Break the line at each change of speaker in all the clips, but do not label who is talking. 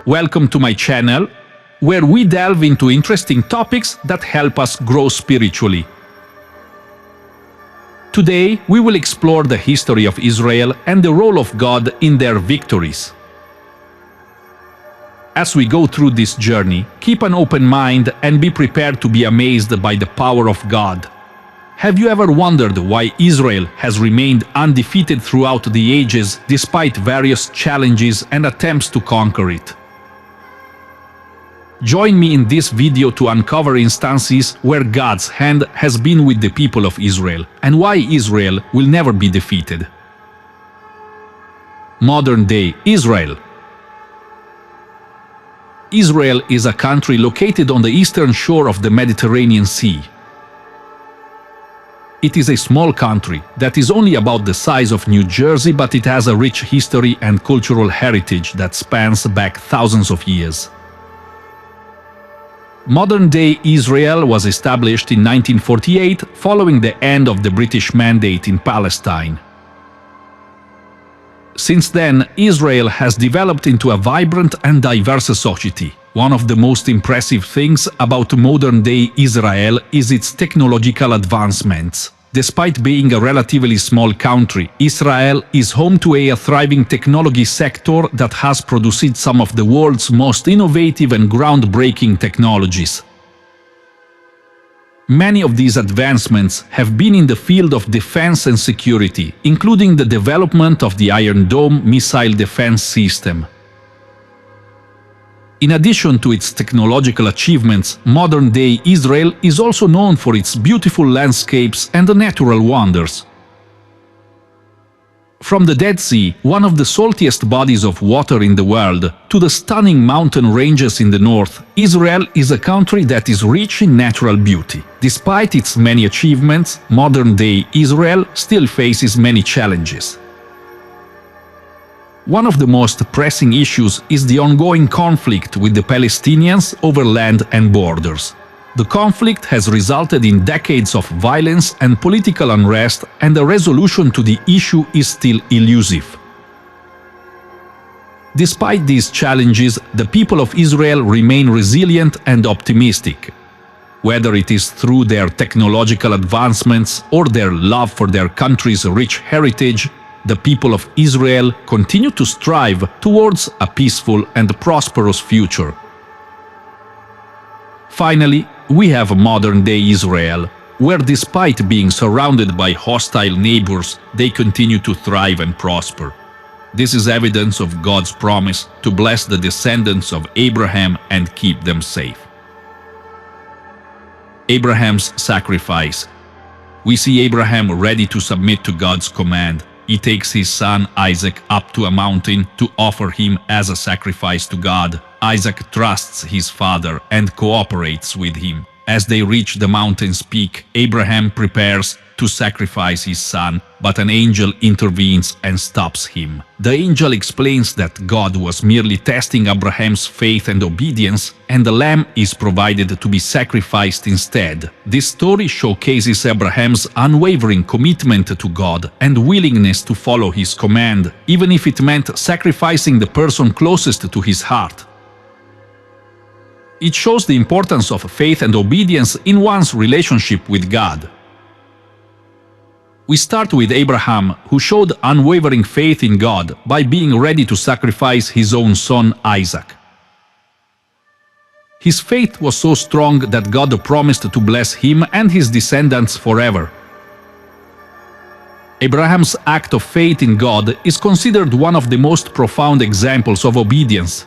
Welcome to my channel, where we delve into interesting topics that help us grow spiritually. Today, we will explore the history of Israel and the role of God in their victories. As we go through this journey, keep an open mind and be prepared to be amazed by the power of God. Have you ever wondered why Israel has remained undefeated throughout the ages despite various challenges and attempts to conquer it? Join me in this video to uncover instances where God's hand has been with the people of Israel and why Israel will never be defeated. Modern-day Israel. Israel is a country located on the eastern shore of the Mediterranean Sea. It is a small country that is only about the size of New Jersey, but it has a rich history and cultural heritage that spans back thousands of years. Modern-day Israel was established in 1948 following the end of the British Mandate in Palestine. Since then, Israel has developed into a vibrant and diverse society. One of the most impressive things about modern-day Israel is its technological advancements. Despite being a relatively small country, Israel is home to a thriving technology sector that has produced some of the world's most innovative and groundbreaking technologies. Many of these advancements have been in the field of defense and security, including the development of the Iron Dome missile defense system. In addition to its technological achievements, modern-day Israel is also known for its beautiful landscapes and natural wonders. From the Dead Sea, one of the saltiest bodies of water in the world, to the stunning mountain ranges in the north, Israel is a country that is rich in natural beauty. Despite its many achievements, modern-day Israel still faces many challenges. One of the most pressing issues is the ongoing conflict with the Palestinians over land and borders. The conflict has resulted in decades of violence and political unrest, and a resolution to the issue is still elusive. Despite these challenges, the people of Israel remain resilient and optimistic. Whether it is through their technological advancements or their love for their country's rich heritage, the people of Israel continue to strive towards a peaceful and prosperous future. Finally, we have modern-day Israel, where despite being surrounded by hostile neighbors, they continue to thrive and prosper. This is evidence of God's promise to bless the descendants of Abraham and keep them safe. Abraham's sacrifice. We see Abraham ready to submit to God's command. He takes his son Isaac up to a mountain to offer him as a sacrifice to God. Isaac trusts his father and cooperates with him. As they reach the mountain's peak, Abraham prepares to sacrifice his son, but an angel intervenes and stops him. The angel explains that God was merely testing Abraham's faith and obedience, and the lamb is provided to be sacrificed instead. This story showcases Abraham's unwavering commitment to God and willingness to follow his command, even if it meant sacrificing the person closest to his heart. It shows the importance of faith and obedience in one's relationship with God. We start with Abraham, who showed unwavering faith in God by being ready to sacrifice his own son Isaac. His faith was so strong that God promised to bless him and his descendants forever. Abraham's act of faith in God is considered one of the most profound examples of obedience.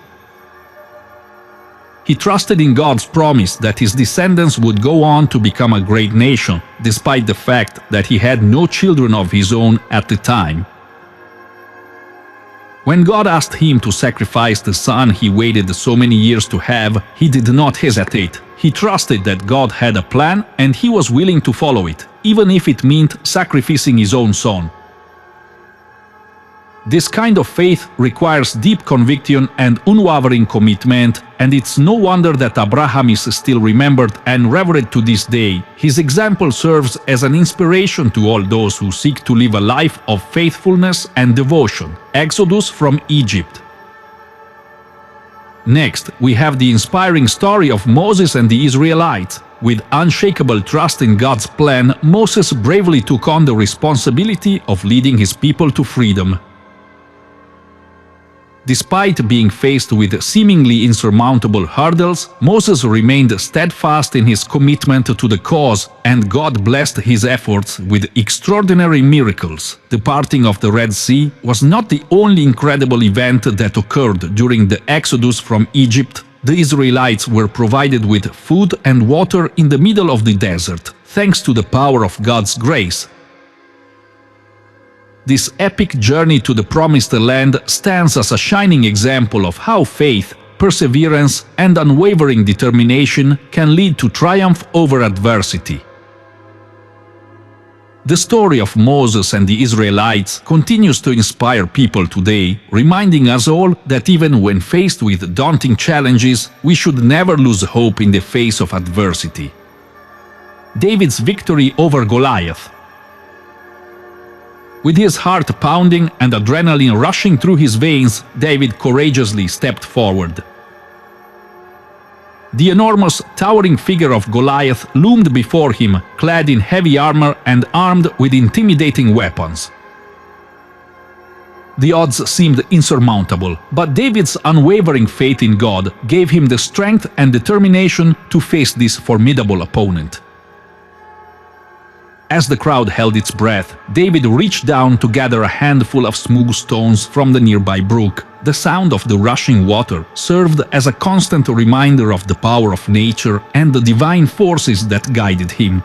He trusted in God's promise that his descendants would go on to become a great nation, despite the fact that he had no children of his own at the time. When God asked him to sacrifice the son he waited so many years to have, he did not hesitate. He trusted that God had a plan and he was willing to follow it, even if it meant sacrificing his own son. This kind of faith requires deep conviction and unwavering commitment, and it's no wonder that Abraham is still remembered and revered to this day. His example serves as an inspiration to all those who seek to live a life of faithfulness and devotion. Exodus from Egypt. Next, we have the inspiring story of Moses and the Israelites. With unshakable trust in God's plan, Moses bravely took on the responsibility of leading his people to freedom. Despite being faced with seemingly insurmountable hurdles, Moses remained steadfast in his commitment to the cause, and God blessed his efforts with extraordinary miracles. The parting of the Red Sea was not the only incredible event that occurred during the Exodus from Egypt. The Israelites were provided with food and water in the middle of the desert, thanks to the power of God's grace. This epic journey to the Promised Land stands as a shining example of how faith, perseverance, and unwavering determination can lead to triumph over adversity. The story of Moses and the Israelites continues to inspire people today, reminding us all that even when faced with daunting challenges, we should never lose hope in the face of adversity. David's victory over Goliath. With his heart pounding and adrenaline rushing through his veins, David courageously stepped forward. The enormous, towering figure of Goliath loomed before him, clad in heavy armor and armed with intimidating weapons. The odds seemed insurmountable, but David's unwavering faith in God gave him the strength and determination to face this formidable opponent. As the crowd held its breath, David reached down to gather a handful of smooth stones from the nearby brook. The sound of the rushing water served as a constant reminder of the power of nature and the divine forces that guided him.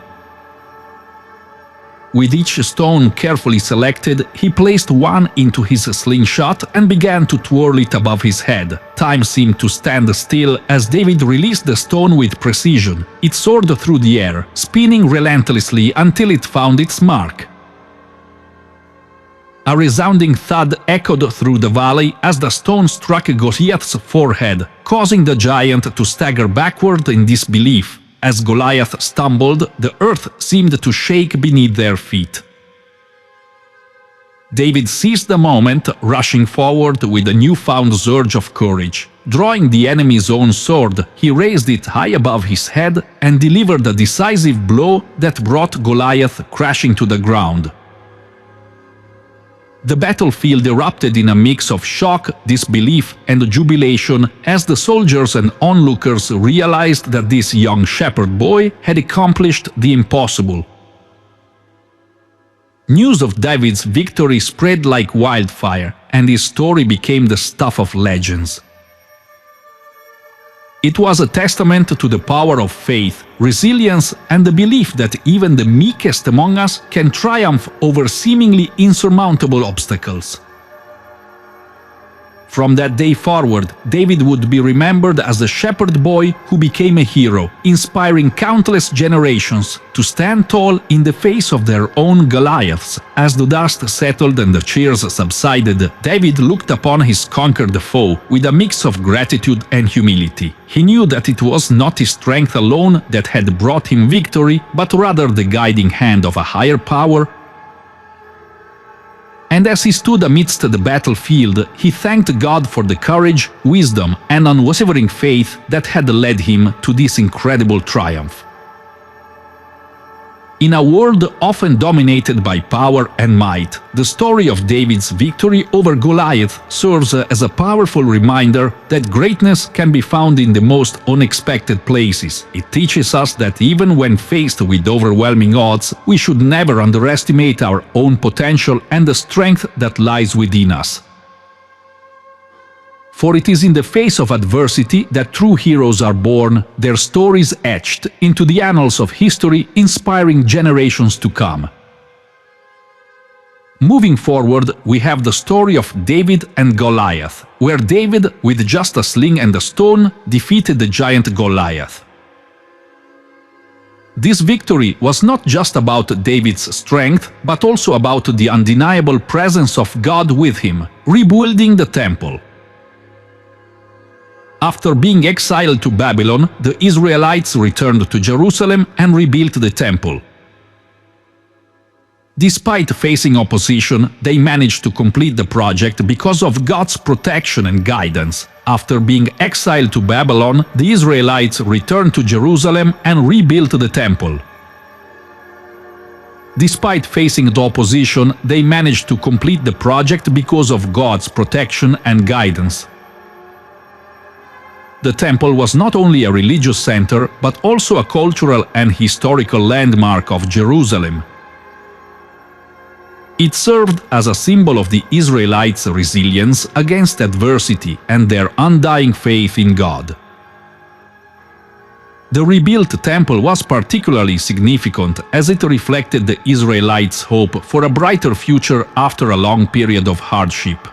With each stone carefully selected, he placed one into his slingshot and began to twirl it above his head. Time seemed to stand still as David released the stone with precision. It soared through the air, spinning relentlessly until it found its mark. A resounding thud echoed through the valley as the stone struck Goliath's forehead, causing the giant to stagger backward in disbelief. As Goliath stumbled, the earth seemed to shake beneath their feet. David seized the moment, rushing forward with a newfound surge of courage. Drawing the enemy's own sword, he raised it high above his head and delivered a decisive blow that brought Goliath crashing to the ground. The battlefield erupted in a mix of shock, disbelief, and jubilation as the soldiers and onlookers realized that this young shepherd boy had accomplished the impossible. News of David's victory spread like wildfire, and his story became the stuff of legends. It was a testament to the power of faith, resilience, and the belief that even the meekest among us can triumph over seemingly insurmountable obstacles. From that day forward, David would be remembered as the shepherd boy who became a hero, inspiring countless generations to stand tall in the face of their own Goliaths. As the dust settled and the cheers subsided, David looked upon his conquered foe with a mix of gratitude and humility. He knew that it was not his strength alone that had brought him victory, but rather the guiding hand of a higher power. And as he stood amidst the battlefield, he thanked God for the courage, wisdom, and unwavering faith that had led him to this incredible triumph. In a world often dominated by power and might, the story of David's victory over Goliath serves as a powerful reminder that greatness can be found in the most unexpected places. It teaches us that even when faced with overwhelming odds, we should never underestimate our own potential and the strength that lies within us. For it is in the face of adversity that true heroes are born, their stories etched into the annals of history, inspiring generations to come. Moving forward, we have the story of David and Goliath, where David, with just a sling and a stone, defeated the giant Goliath. This victory was not just about David's strength, but also about the undeniable presence of God with him, rebuilding the temple. After being exiled to Babylon, the Israelites returned to Jerusalem and rebuilt the temple. Despite facing opposition, they managed to complete the project because of God's protection and guidance. After being exiled to Babylon, the Israelites returned to Jerusalem and rebuilt the temple. Despite facing the opposition, they managed to complete the project because of God's protection and guidance. The temple was not only a religious center, but also a cultural and historical landmark of Jerusalem. It served as a symbol of the Israelites' resilience against adversity and their undying faith in God. The rebuilt temple was particularly significant as it reflected the Israelites' hope for a brighter future after a long period of hardship.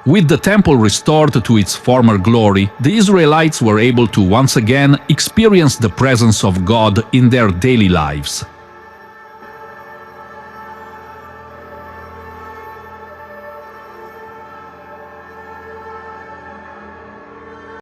With the temple restored to its former glory, the Israelites were able to once again experience the presence of God in their daily lives.